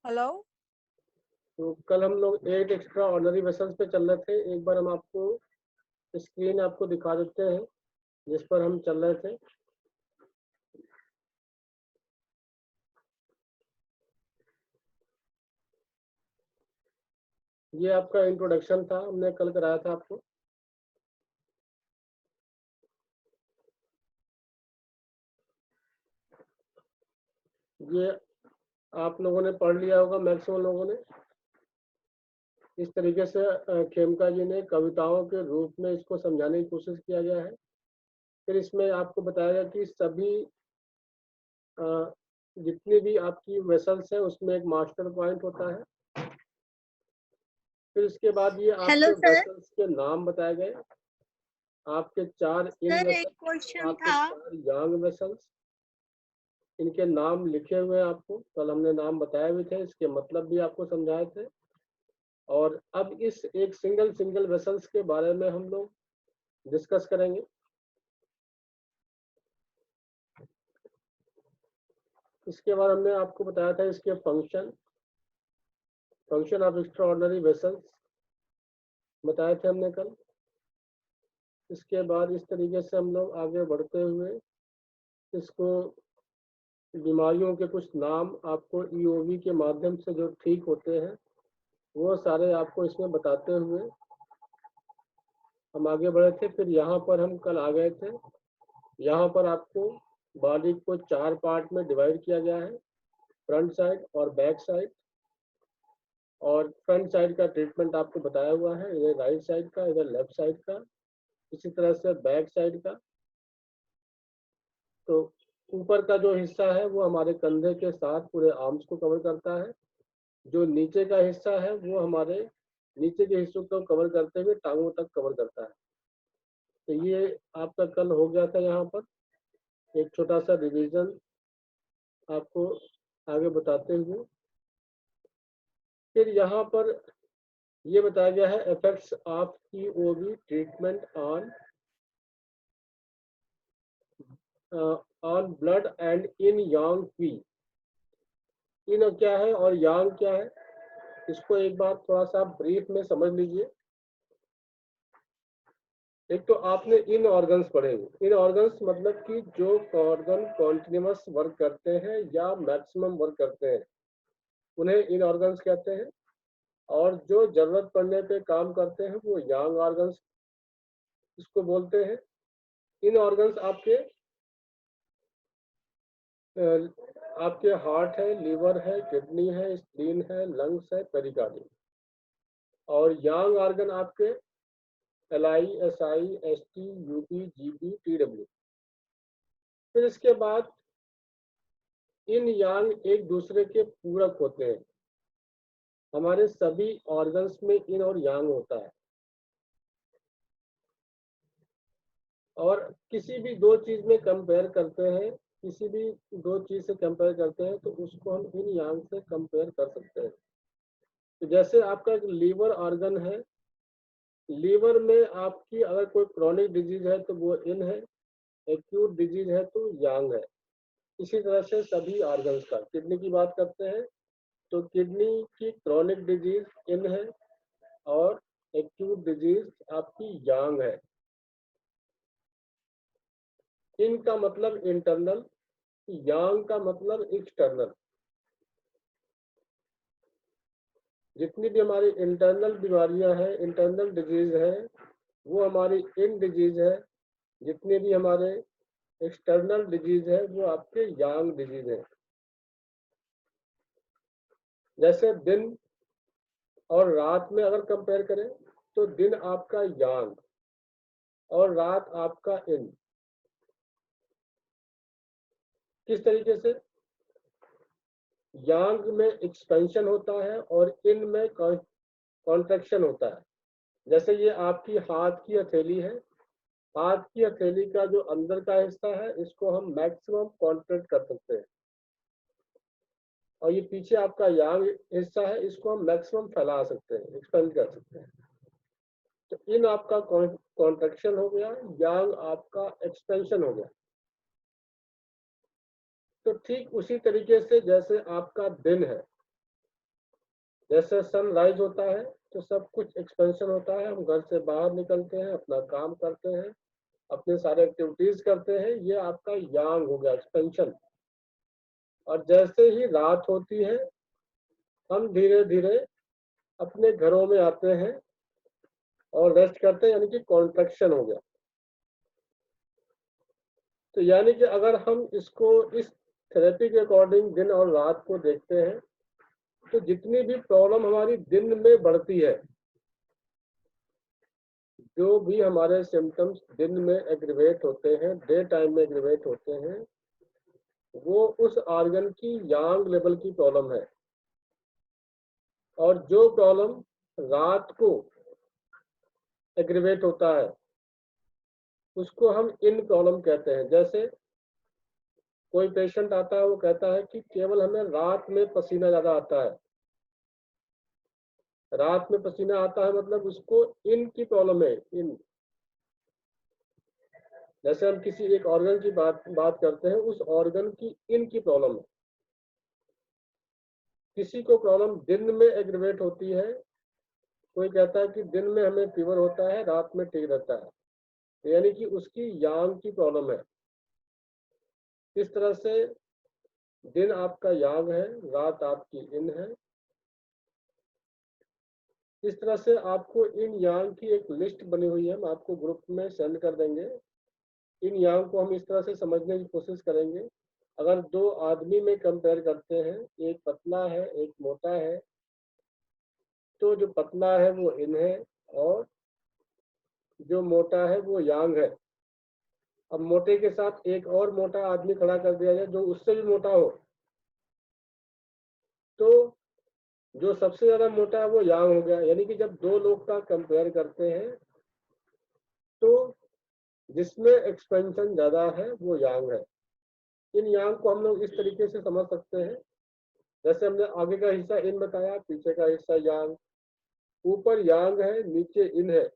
Hello. तो कल हम लोग 8 एक्स्ट्रा ऑर्डिनरी वेसल्स पे चल रहे थे। एक बार हम आपको स्क्रीन आपको दिखा देते हैं जिस पर हम चल रहे थे। ये आपका इंट्रोडक्शन था, हमने कल कराया था आपको। ये आप लोगों ने पढ़ लिया होगा, मैक्सिमम लोगों ने। इस तरीके से खेमका जी ने कविताओं के रूप में इसको समझाने की कोशिश किया गया है। फिर इसमें आपको बताया गया कि सभी जितनी भी आपकी वेसल्स है उसमें एक मास्टर पॉइंट होता है। फिर इसके बाद ये हेलो आपके सर। वेसल्स के नाम बताए गए। आपके 4 इन सर एक वेसल्स, क्वेश्चन आपके था। 4 यांग वेसल्स, इनके नाम लिखे हुए हैं। आपको कल हमने नाम बताए भी थे, इसके मतलब भी आपको समझाए थे। और अब इस एक सिंगल वेसल्स के बारे में हम लोग डिस्कस करेंगे। इसके बाद हमने आपको बताया था इसके फंक्शन ऑफ एक्स्ट्राऑर्डिनरी वेसल्स बताए थे हमने कल। इसके बाद इस तरीके से हम लोग आगे बढ़ते हुए इसको बीमारियों के कुछ नाम आपको ईओवी के माध्यम से जो ठीक होते हैं वो सारे आपको इसमें बताते हुए हम आगे बढ़े थे। फिर यहाँ पर हम कल आ गए थे। यहाँ पर आपको बॉडी को 4 पार्ट में डिवाइड किया गया है, फ्रंट साइड और बैक साइड। और फ्रंट साइड का ट्रीटमेंट आपको बताया हुआ है, इधर राइट साइड का, इधर लेफ्ट साइड का, इसी तरह से बैक साइड का। तो ऊपर का जो हिस्सा है वो हमारे कंधे के साथ पूरे आर्म्स को कवर करता है। जो नीचे का हिस्सा है वो हमारे नीचे के हिस्सों को कवर करते हुए टांगों तक कवर करता है। तो ये आपका कल हो गया था। यहाँ पर एक छोटा सा रिवीजन आपको आगे बताते हुए फिर यहाँ पर ये बताया गया है effects of EOV treatment on blood and yin yang qi. इन क्या है और यांग क्या है, इसको एक बार थोड़ा सा ब्रीफ में समझ लीजिए। एक तो आपने इन ऑर्गन्स पढ़े हुए। इन ऑर्गन्स मतलब कि जो ऑर्गन कॉन्टिन्यूस वर्क करते हैं या मैक्सिमम वर्क करते हैं उन्हें इन ऑर्गन्स कहते हैं। और जो जरूरत पड़ने पे काम करते हैं वो यांग ऑर्गन्स इसको बोलते हैं। इन ऑर्गन्स आपके हार्ट है, लीवर है, किडनी है, स्प्लीन है, लंग्स है, पेरिकार्डियम। और यांग ऑर्गन आपके LI, SI, ST, UP, GB, TW। फिर इसके बाद इन यांग एक दूसरे के पूरक होते हैं। हमारे सभी ऑर्गन्स में इन और यांग होता है। और किसी भी दो चीज में कंपेयर करते हैं, किसी भी दो चीज से कंपेयर करते हैं तो उसको हम इन यांग से कंपेयर कर सकते हैं। तो जैसे आपका एक लीवर ऑर्गन है, लीवर में आपकी अगर कोई क्रॉनिक डिजीज है तो वो इन है, एक्यूट डिजीज है तो यांग है। इसी तरह से सभी ऑर्गन्स का, किडनी की बात करते हैं तो किडनी की क्रॉनिक डिजीज इन है और एक्यूट डिजीज आपकी यांग है। इन का मतलब इंटरनल, यांग का मतलब एक्सटर्नल। जितनी भी हमारी इंटरनल बीमारियां हैं, इंटरनल डिजीज है, वो हमारी इन डिजीज है। जितने भी हमारे एक्सटर्नल डिजीज है वो आपके यांग डिजीज है। जैसे दिन और रात में अगर कंपेयर करें तो दिन आपका यांग और रात आपका इन। किस तरीके से? यांग में एक्सपेंशन होता है और इन में कॉन्ट्रैक्शन होता है। जैसे ये आपकी हाथ की हथेली है, हाथ की हथेली का जो अंदर का हिस्सा है इसको हम मैक्सिमम कॉन्ट्रैक्ट कर सकते हैं, और ये पीछे आपका यांग हिस्सा है इसको हम मैक्सिमम फैला सकते हैं, एक्सपेंड कर सकते हैं। तो इन आपका कॉन्ट्रैक्शन हो गया, यांग आपका एक्सपेंशन हो गया। तो ठीक उसी तरीके से जैसे आपका दिन है, जैसे सनराइज होता है तो सब कुछ एक्सपेंशन होता है, हम घर से बाहर निकलते हैं, अपना काम करते हैं, अपने सारे एक्टिविटीज करते हैं, ये आपका यांग हो गया, एक्सपेंशन। और जैसे ही रात होती है हम धीरे धीरे अपने घरों में आते हैं और रेस्ट करते हैं, यानी कि कॉन्ट्रैक्शन हो गया। तो यानी कि अगर हम इसको इस थेरेपी के अकॉर्डिंग दिन और रात को देखते हैं तो जितनी भी प्रॉब्लम हमारी दिन में बढ़ती है, जो भी हमारे सिम्टम्स दिन में एग्रीवेट होते हैं, डे टाइम में एग्रीवेट होते हैं, वो उस ऑर्गन की यांग लेवल की प्रॉब्लम है। और जो प्रॉब्लम रात को एग्रीवेट होता है उसको हम इन प्रॉब्लम कहते हैं। जैसे कोई पेशेंट आता है, वो कहता है कि केवल हमें रात में पसीना ज्यादा आता है। रात में पसीना आता है मतलब उसको इन की प्रॉब्लम है, इन। जैसे हम किसी एक ऑर्गन की बात करते हैं, उस ऑर्गन की इन की प्रॉब्लम है। किसी को प्रॉब्लम दिन में एग्रीवेट होती है, कोई कहता है कि दिन में हमें फीवर होता है, रात में ठीक रहता है, यानी कि उसकी यांग की प्रॉब्लम है। इस तरह से दिन आपका यांग है, रात आपकी इन है। इस तरह से आपको इन यांग की एक लिस्ट बनी हुई है, हम आपको ग्रुप में सेंड कर देंगे। इन यांग को हम इस तरह से समझने की कोशिश करेंगे। अगर दो आदमी में कंपेयर करते हैं, एक पतला है एक मोटा है, तो जो पतला है वो इन है और जो मोटा है वो यांग है। अब मोटे के साथ एक और मोटा आदमी खड़ा कर दिया जाए जो उससे भी मोटा हो, तो जो सबसे ज्यादा मोटा है वो यांग हो गया। यानी कि जब दो लोग का कंपेयर करते हैं तो जिसमें एक्सपेंशन ज्यादा है वो यांग है। इन यांग को हम लोग इस तरीके से समझ सकते हैं, जैसे हमने आगे का हिस्सा इन बताया, पीछे का हिस्सा यांग। ऊपर यांग है, नीचे इन है।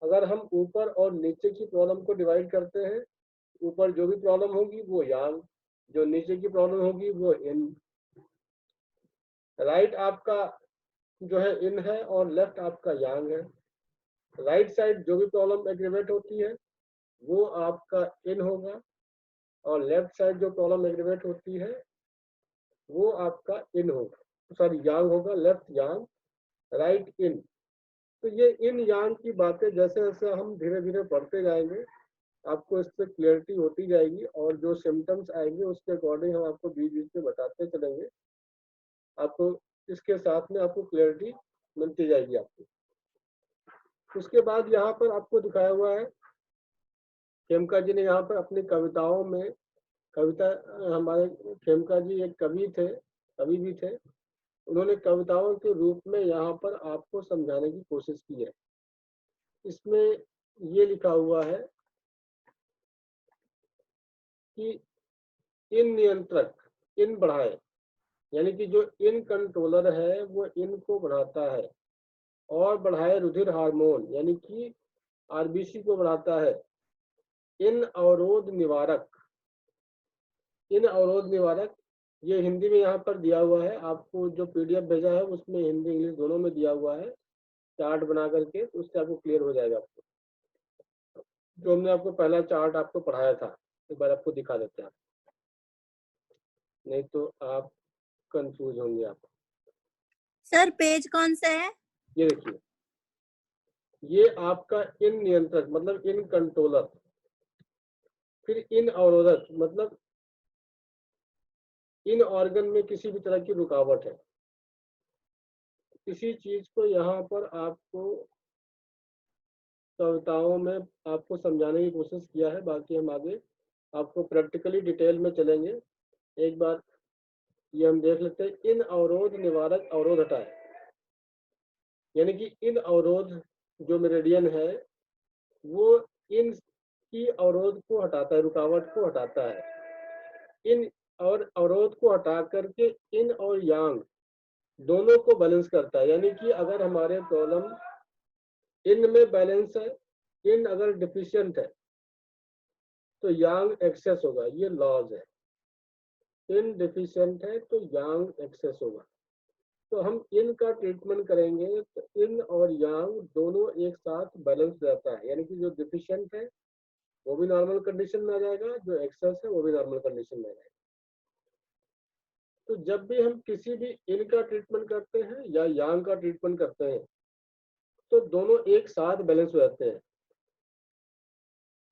अगर हम ऊपर और नीचे की प्रॉब्लम को डिवाइड करते हैं, ऊपर जो भी प्रॉब्लम होगी वो यांग, जो नीचे की प्रॉब्लम होगी वो इन। राइट आपका जो है इन है और लेफ्ट आपका यांग है। राइट साइड जो भी प्रॉब्लम एग्रीवेट होती है वो आपका इन होगा, और लेफ्ट साइड जो प्रॉब्लम एग्रीवेट होती है वो आपका इन होगा, सॉरी यांग होगा, लेफ्ट यांग राइट इन। तो ये इन यांग की बातें जैसे जैसे हम धीरे धीरे पढ़ते जाएंगे आपको इससे क्लियरिटी होती जाएगी, और जो सिम्टम्स आएंगे उसके अकॉर्डिंग हम आपको बीच बीच में बताते चलेंगे। आपको इसके साथ में आपको क्लियरिटी मिलती जाएगी आपको। उसके बाद यहाँ पर आपको दिखाया हुआ है, खेमका जी ने यहाँ पर अपनी कविताओं में कविता, हमारे खेमका जी एक कवि थे, कवि भी थे। उन्होंने कविताओं के रूप में यहाँ पर आपको समझाने की कोशिश की है। इसमें ये लिखा हुआ है कि इन नियंत्रक इन बढ़ाए, यानी कि जो इन कंट्रोलर है वो इन को बढ़ाता है, और बढ़ाए रुधिर हार्मोन यानी कि आरबीसी को बढ़ाता है। इन अवरोध निवारक, इन अवरोध निवारक, ये हिंदी में यहाँ पर दिया हुआ है। आपको जो पीडीएफ भेजा है उसमें हिंदी इंग्लिश दोनों में दिया हुआ है, चार्ट बना करके, तो उससे आपको क्लियर हो जाएगा। आपको जो हमने आपको पहला चार्ट आपको पढ़ाया था एक बार आपको दिखा देते हैं, नहीं तो आप कंफ्यूज होंगे। आप सर पेज कौन सा है? ये देखिए, ये आपका इन नियंत्रक मतलब इन कंट्रोलर, फिर इन अवरोधक मतलब इन ऑर्गन में किसी भी तरह की रुकावट है। किसी चीज को यहाँ पर आपको कविताओं में आपको समझाने की कोशिश किया है, बाकी हम आगे आपको प्रैक्टिकली डिटेल में चलेंगे। एक बार ये हम देख लेते हैं, इन अवरोध निवारक अवरोध हटाए, यानी कि इन अवरोध जो मेरिडियन है वो इन की अवरोध को हटाता है, रुकावट को हटाता है। इन और अवरोध को हटा करके इन और यांग दोनों को बैलेंस करता है। यानी कि अगर हमारे प्रॉब्लम इन में बैलेंस है, इन अगर डिफिशियंट है तो यांग एक्सेस होगा, ये लॉज है। इन डिफिशियंट है तो यांग एक्सेस होगा। तो हम इन का ट्रीटमेंट करेंगे तो इन और यांग दोनों एक साथ बैलेंस रहता है, यानी कि जो डिफिशिएंट है वो भी नॉर्मल कंडीशन में आ जाएगा, जो एक्सेस है वो भी नॉर्मल कंडीशन में आ जाएगा। तो जब भी हम किसी भी इन का ट्रीटमेंट करते हैं या यांग का ट्रीटमेंट करते हैं तो दोनों एक साथ बैलेंस हो जाते हैं।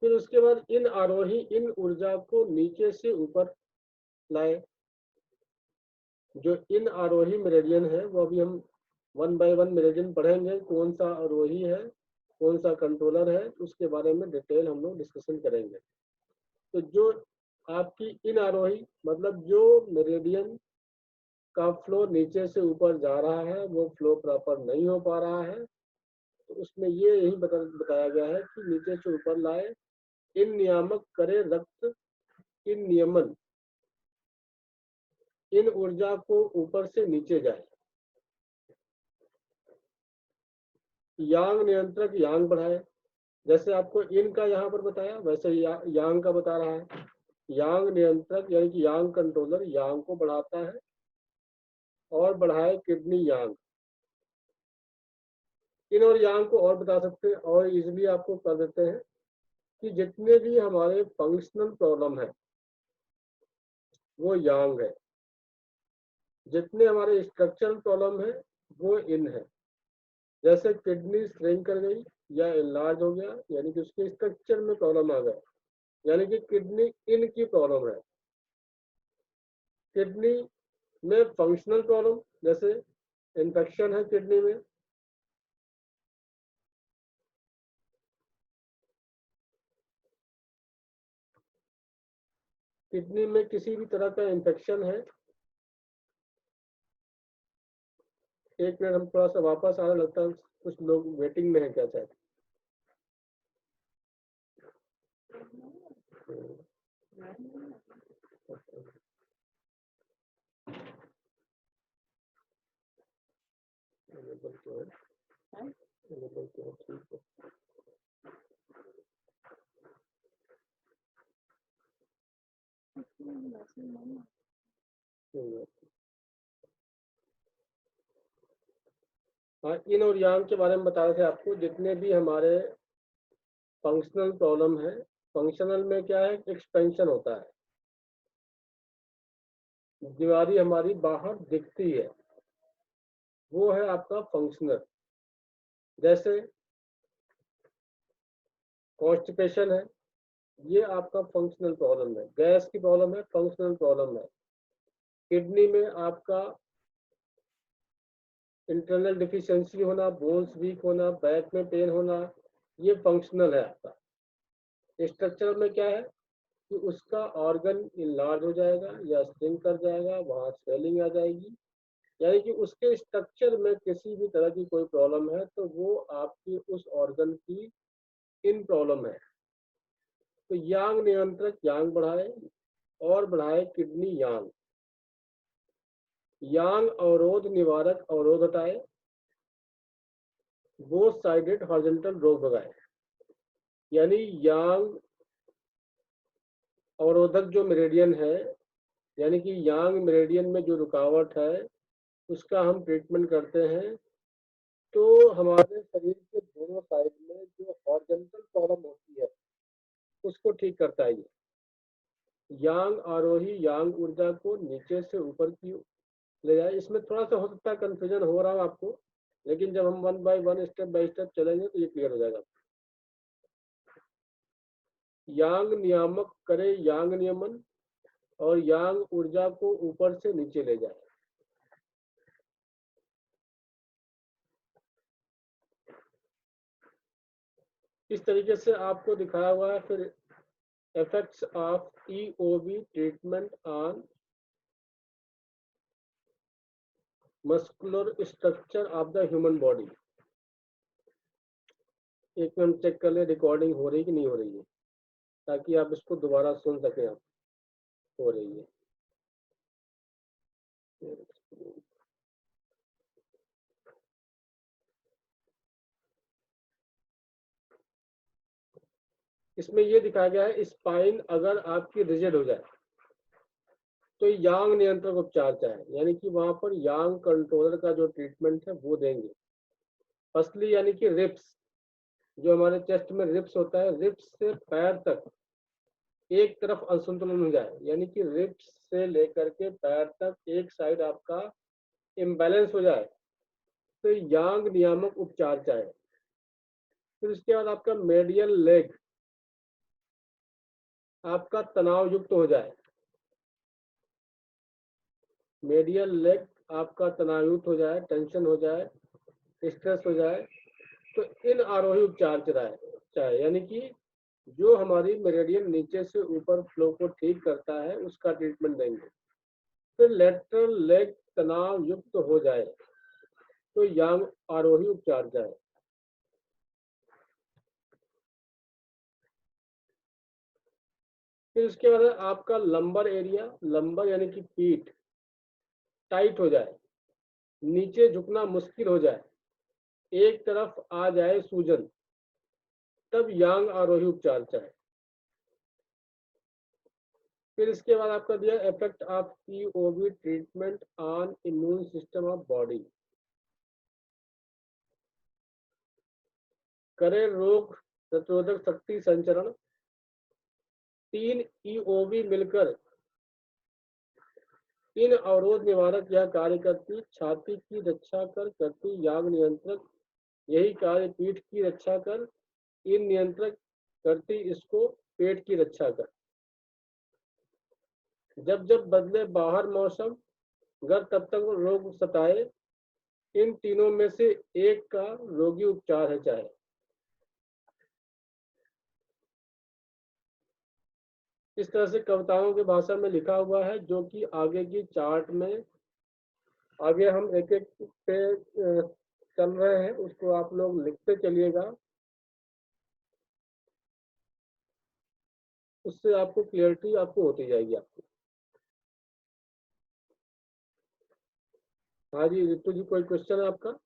फिर उसके बाद इन आरोही इन ऊर्जा को नीचे से ऊपर लाए। जो इन आरोही मेरिडियन है वो अभी हम 1 बाय 1 मेरिडियन पढ़ेंगे, कौन सा आरोही है कौन सा कंट्रोलर है, उसके बारे में डिटेल हम लोग डिस्कशन करेंगे। तो जो आपकी इन आरोही मतलब जो मेरिडियन का फ्लो नीचे से ऊपर जा रहा है वो फ्लो प्रॉपर नहीं हो पा रहा है, तो उसमें ये यही बताया गया है कि नीचे से ऊपर लाए, इन नियामक करे रक्त इन नियमन, इन ऊर्जा को ऊपर से नीचे जाए। यांग नियंत्रक यांग बढ़ाए, जैसे आपको इन का यहाँ पर बताया वैसे यांग का बता रहा है। यांग नियंत्रक यानी कि यांग कंट्रोलर यांग को बढ़ाता है और बढ़ाए किडनी यांग। इन और यांग को और बता सकते हैं और इजीली आपको कर देते हैं कि जितने भी हमारे फंक्शनल प्रॉब्लम है वो यांग है, जितने हमारे स्ट्रक्चरल प्रॉब्लम है वो इन है। जैसे किडनी श्रिंक कर गई या इनलार्ज हो गया यानी कि उसके स्ट्रक्चर में प्रॉब्लम आ गया, यानी कि किडनी इन की प्रॉब्लम है। किडनी में फंक्शनल प्रॉब्लम जैसे इन्फेक्शन है किडनी में, किडनी में किसी भी तरह का इन्फेक्शन है। एक मिनट हम थोड़ा सा वापस आने लगता है, कुछ लोग वेटिंग में है क्या चाहे। हाँ, इन और यांग के बारे में बता रहे थे आपको, जितने भी हमारे फंक्शनल प्रॉब्लम है, फंक्शनल में क्या है एक्सपेंशन होता है, दीवारी हमारी बाहर दिखती है, वो है आपका फंक्शनल। जैसे कॉन्स्टिपेशन है, ये आपका फंक्शनल प्रॉब्लम है। गैस की प्रॉब्लम है, फंक्शनल प्रॉब्लम है। किडनी में आपका इंटरनल डिफिशियंसी होना, बोन्स वीक होना, बैक में पेन होना, ये फंक्शनल है आपका। स्ट्रक्चर में क्या है कि उसका ऑर्गन इनलार्ज हो जाएगा या श्रिंक कर जाएगा, वहां स्वेलिंग आ जाएगी, यानी कि उसके स्ट्रक्चर में किसी भी तरह की कोई प्रॉब्लम है तो वो आपकी उस ऑर्गन की इन प्रॉब्लम है। तो यांग नियंत्रक यांग बढ़ाए और बढ़ाए किडनी यांग। यांग अवरोध निवारक अवरोध हटाए, बोथ साइडेड हॉरिजॉन्टल रोग भगाए। यानी यांग अवरोधक जो मेरिडियन है, यानी कि यांग मेरिडियन में जो रुकावट है उसका हम ट्रीटमेंट करते हैं तो हमारे शरीर के दोनों साइड में जो हॉरिजॉन्टल प्रॉब्लम होती है उसको ठीक करता है। यांग आरोही यांग ऊर्जा को नीचे से ऊपर की ले जाए। इसमें थोड़ा सा हो सकता है कंफ्यूजन हो रहा है आपको, लेकिन जब हम 1 बाय 1 स्टेप बाय स्टेप चलेंगे तो ये क्लियर हो जाएगा। यांग नियामक करे यांग नियमन और यांग ऊर्जा को ऊपर से नीचे ले जाए। इस तरीके से आपको दिखाया हुआ है। फिर effects of EOB treatment on muscular structure of the human body। एक में हम चेक कर ले रिकॉर्डिंग हो रही कि नहीं हो रही है, ताकि आप इसको दोबारा सुन सकें। आप हो रही है। इसमें ये दिखाया गया है स्पाइन अगर आपकी रिजिड हो जाए, तो यांग नियंत्रक उपचार चाहे, यानी कि वहां पर यांग कंट्रोलर का जो ट्रीटमेंट है वो देंगे। फर्स्टली यानी कि रिप्स, जो हमारे चेस्ट में रिप्स होता है, रिप्स से पैर तक एक तरफ असंतुलन हो जाए, यानी कि रिप्स से लेकर के पैर तक एक साइड आपका इम्बैलेंस हो जाए, तो यांग नियामक उपचार चाहे। फिर इसके बाद आपका मेडियल लेग आपका तनाव युक्त हो जाए, मेडियल लेग आपका तनावयुक्त हो जाए, टेंशन हो जाए, स्ट्रेस हो जाए, तो इन आरोही उपचार चाहे, यानी कि जो हमारी मेरिडियन नीचे से ऊपर फ्लो को ठीक करता है उसका ट्रीटमेंट देंगे। फिर लेटरल लेग तनाव युक्त हो जाए तो यांग आरोही उपचार चाहे। फिर उसके बाद आपका लंबर एरिया, लंबर यानी कि पीठ टाइट हो जाए, नीचे झुकना मुश्किल हो जाए, एक तरफ आ जाए सूजन, तब यांग आरोही उपचार चाहे। फिर इसके बाद आपका दिया effect of POV treatment on immune system of body, करे रोग प्रतिरोधक शक्ति संचरण। 3 ईओवी मिलकर इन अवरोध निवारक यह कार्य करती, छाती की रक्षा करती यांग नियंत्रक, यही कार्य पीठ की रक्षा कर, इन नियंत्रक करती इसको पेट की रक्षा कर। जब जब बदले बाहर मौसम, घर तब तक रोग सताए, इन तीनों में से एक का रोगी उपचार है चाहे। इस तरह से कविताओं की भाषा में लिखा हुआ है, जो कि आगे की चार्ट में आगे हम एक एक पे चल रहे हैं, उसको आप लोग लिखते चलिएगा, उससे आपको क्लियरिटी आपको होती जाएगी आपको। हाँ जी रितु जी, कोई क्वेश्चन है आपका?